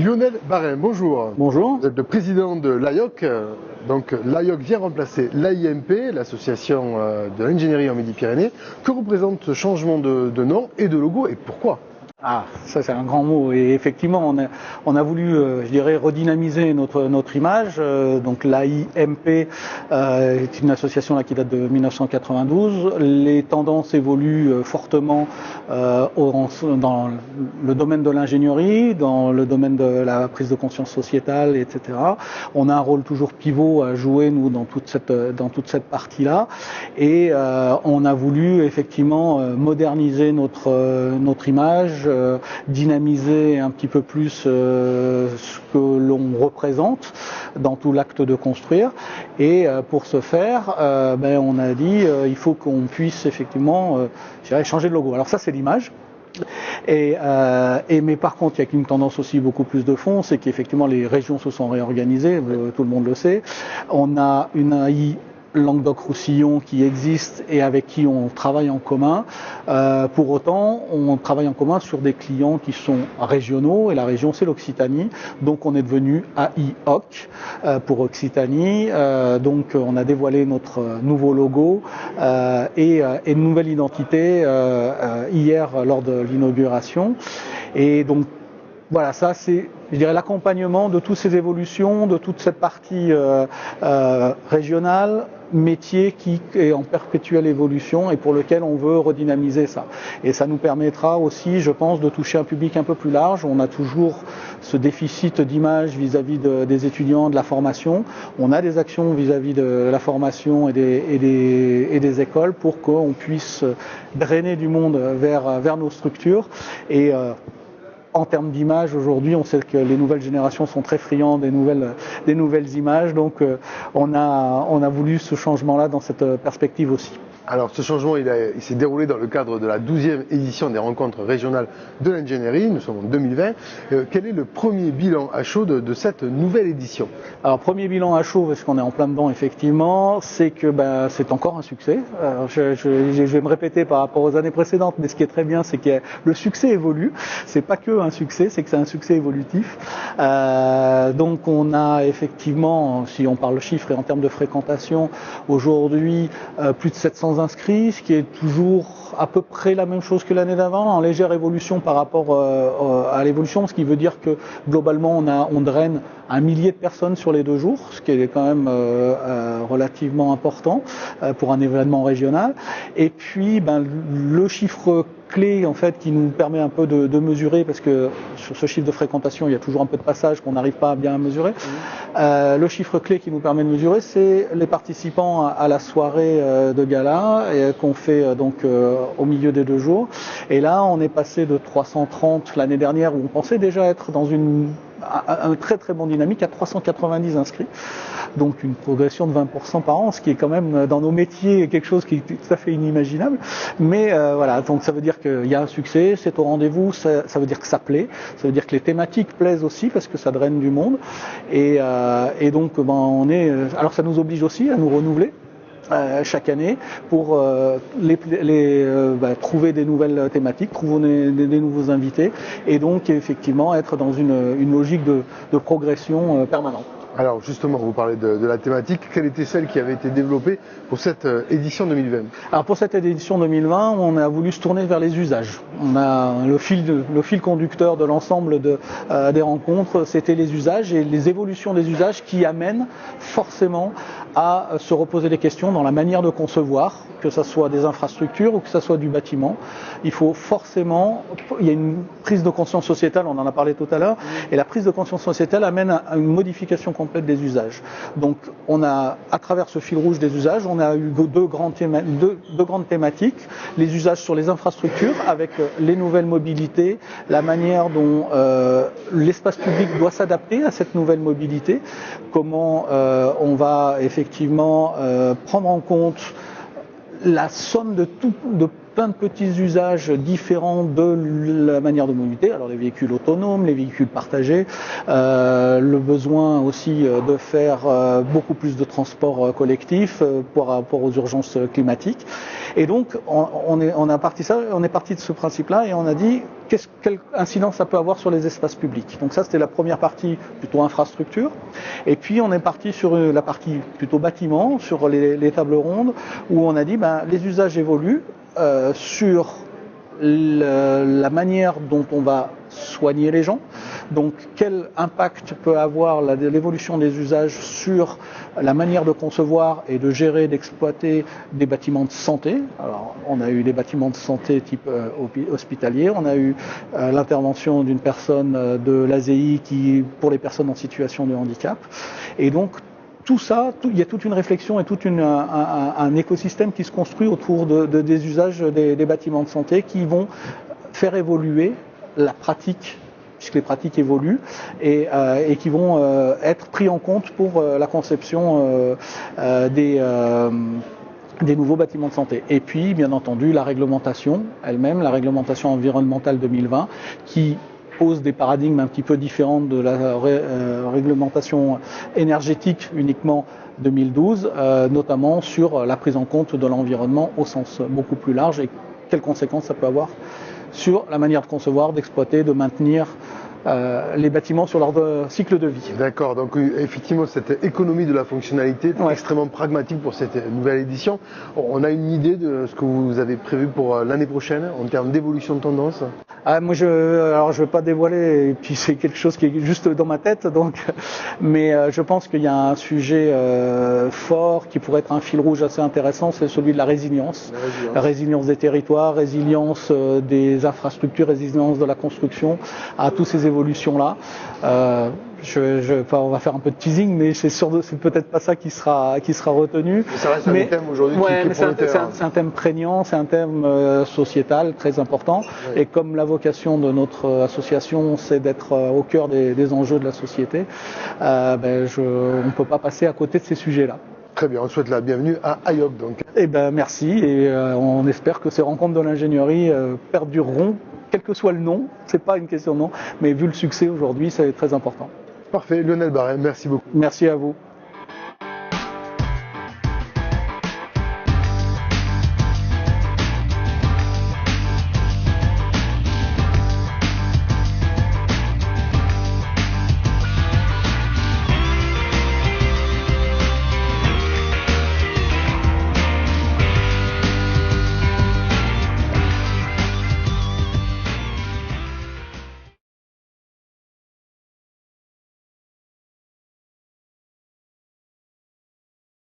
Lionel Barin, bonjour. Bonjour. Vous êtes le président de l'AIOC. Donc l'AIOC vient remplacer l'AIMP, l'association de l'ingénierie en Midi-Pyrénées. Que représente ce changement de nom et de logo et pourquoi ? Ah, ça c'est un grand mot et effectivement on a voulu, je dirais, redynamiser notre image. Donc l'AIMP est une association là qui date de 1992. Les tendances évoluent fortement dans le domaine de l'ingénierie, dans le domaine de la prise de conscience sociétale, etc. On a un rôle toujours pivot à jouer nous dans toute cette partie-là et on a voulu effectivement moderniser notre image. Dynamiser un petit peu plus ce que l'on représente dans tout l'acte de construire. Et pour ce faire, on a dit il faut qu'on puisse effectivement changer de logo. Alors ça c'est l'image. Mais par contre, il y a une tendance aussi beaucoup plus de fond, c'est qu'effectivement les régions se sont réorganisées, tout le monde le sait. On a une AI Languedoc-Roussillon qui existe et avec qui on travaille en commun. Pour autant, on travaille en commun sur des clients qui sont régionaux et la région c'est l'Occitanie. Donc on est devenu AIOC pour Occitanie. Donc on a dévoilé notre nouveau logo et une nouvelle identité hier lors de l'inauguration. Et donc voilà, ça c'est, je dirais, l'accompagnement de toutes ces évolutions, de toute cette partie régionale, métier qui est en perpétuelle évolution et pour lequel on veut redynamiser ça. Et ça nous permettra aussi, je pense, de toucher un public un peu plus large. On a toujours ce déficit d'image vis-à-vis des étudiants, de la formation. On a des actions vis-à-vis de la formation et des écoles pour qu'on puisse drainer du monde vers nos structures. Et en termes d'image, aujourd'hui, on sait que les nouvelles générations sont très friandes des nouvelles images, donc on a voulu ce changement-là dans cette perspective aussi. Alors ce changement, il s'est déroulé dans le cadre de la 12e édition des rencontres régionales de l'ingénierie, nous sommes en 2020. Quel est le premier bilan à chaud de cette nouvelle édition ? Alors premier bilan à chaud, parce qu'on est en plein dedans effectivement, c'est que c'est encore un succès. Alors, je vais me répéter par rapport aux années précédentes, mais ce qui est très bien, c'est que le succès évolue. C'est pas que un succès, c'est que c'est un succès évolutif. Donc on a effectivement, si on parle chiffres et en termes de fréquentation, aujourd'hui plus de 700 inscrits, ce qui est toujours à peu près la même chose que l'année d'avant, en légère évolution par rapport à l'évolution, ce qui veut dire que globalement on draine 1 millier de personnes sur les 2 jours, ce qui est quand même relativement important pour un événement régional. Et puis le chiffre clé en fait qui nous permet un peu de mesurer, parce que sur ce chiffre de fréquentation il y a toujours un peu de passage qu'on n'arrive pas à bien mesurer. Le chiffre clé qui nous permet de mesurer, c'est les participants à la soirée de gala qu'on fait donc au milieu des 2 jours. Et là on est passé de 330 l'année dernière, où on pensait déjà être dans un très très bon dynamique, à 390 inscrits. Donc une progression de 20% par an, ce qui est quand même dans nos métiers quelque chose qui est tout à fait inimaginable. Mais voilà, donc ça veut dire qu'il y a un succès, c'est au rendez-vous, ça veut dire que ça plaît, ça veut dire que les thématiques plaisent aussi parce que ça draine du monde. Et donc alors ça nous oblige aussi à nous renouveler chaque année pour trouver des nouvelles thématiques, trouver des nouveaux invités et donc effectivement être dans une logique de progression permanente. Alors justement, vous parlez de la thématique. Quelle était celle qui avait été développée pour cette édition 2020 ? Alors pour cette édition 2020, on a voulu se tourner vers les usages. On a le fil conducteur de l'ensemble des rencontres, c'était les usages et les évolutions des usages qui amènent forcément à se reposer des questions dans la manière de concevoir, que ce soit des infrastructures ou que ce soit du bâtiment. Il y a une prise de conscience sociétale, on en a parlé tout à l'heure, et la prise de conscience sociétale amène à une modification complète des usages. Donc on a, à travers ce fil rouge des usages, on a eu deux grandes thématiques, les usages sur les infrastructures avec les nouvelles mobilités, la manière dont l'espace public doit s'adapter à cette nouvelle mobilité, comment on va effectivement prendre en compte la somme de plein de petits usages différents de la manière de mobilité. Alors les véhicules autonomes, les véhicules partagés, le besoin aussi de faire beaucoup plus de transports collectifs par rapport aux urgences climatiques. Et donc on est parti de ce principe-là et on a dit quelle incidence ça peut avoir sur les espaces publics. Donc ça c'était la première partie plutôt infrastructure. Et puis on est parti sur la partie plutôt bâtiment, sur les tables rondes, où on a dit les usages évoluent sur la manière dont on va soigner les gens. Donc quel impact peut avoir l'évolution des usages sur la manière de concevoir et de gérer, d'exploiter des bâtiments de santé. Alors on a eu des bâtiments de santé type hospitalier, on a eu l'intervention d'une personne de l'ASEI pour les personnes en situation de handicap. Et donc tout ça, il y a toute une réflexion et tout un écosystème qui se construit autour des usages des bâtiments de santé qui vont faire évoluer la pratique, puisque les pratiques évoluent, et qui vont être pris en compte pour la conception des nouveaux bâtiments de santé. Et puis, bien entendu, la réglementation elle-même, la réglementation environnementale 2020, qui pose des paradigmes un petit peu différents de la réglementation énergétique uniquement 2012, notamment sur la prise en compte de l'environnement au sens beaucoup plus large et quelles conséquences ça peut avoir sur la manière de concevoir, d'exploiter, de maintenir les bâtiments sur leur cycle de vie. D'accord, donc effectivement cette économie de la fonctionnalité est extrêmement pragmatique pour cette nouvelle édition. On a une idée de ce que vous avez prévu pour l'année prochaine en termes d'évolution de tendance? Moi alors je vais pas dévoiler, et puis c'est quelque chose qui est juste dans ma tête, donc, mais je pense qu'il y a un sujet fort qui pourrait être un fil rouge assez intéressant, c'est celui de la résilience. La résilience des territoires, résilience des infrastructures, résilience de la construction, à tous ces évolutions-là. On va faire un peu de teasing, mais c'est peut-être pas ça qui sera retenu. Mais ça reste un thème aujourd'hui qui est prometteur. C'est un thème prégnant, c'est un thème sociétal très important. Oui. Et comme la vocation de notre association, c'est d'être au cœur des enjeux de la société, on ne peut pas passer à côté de ces sujets-là. Très bien, on souhaite la bienvenue à IOC donc. Merci et on espère que ces rencontres de l'ingénierie perdureront, quel que soit le nom, c'est pas une question de nom, mais vu le succès aujourd'hui, c'est très important. Parfait, Lionel Barret, merci beaucoup. Merci à vous.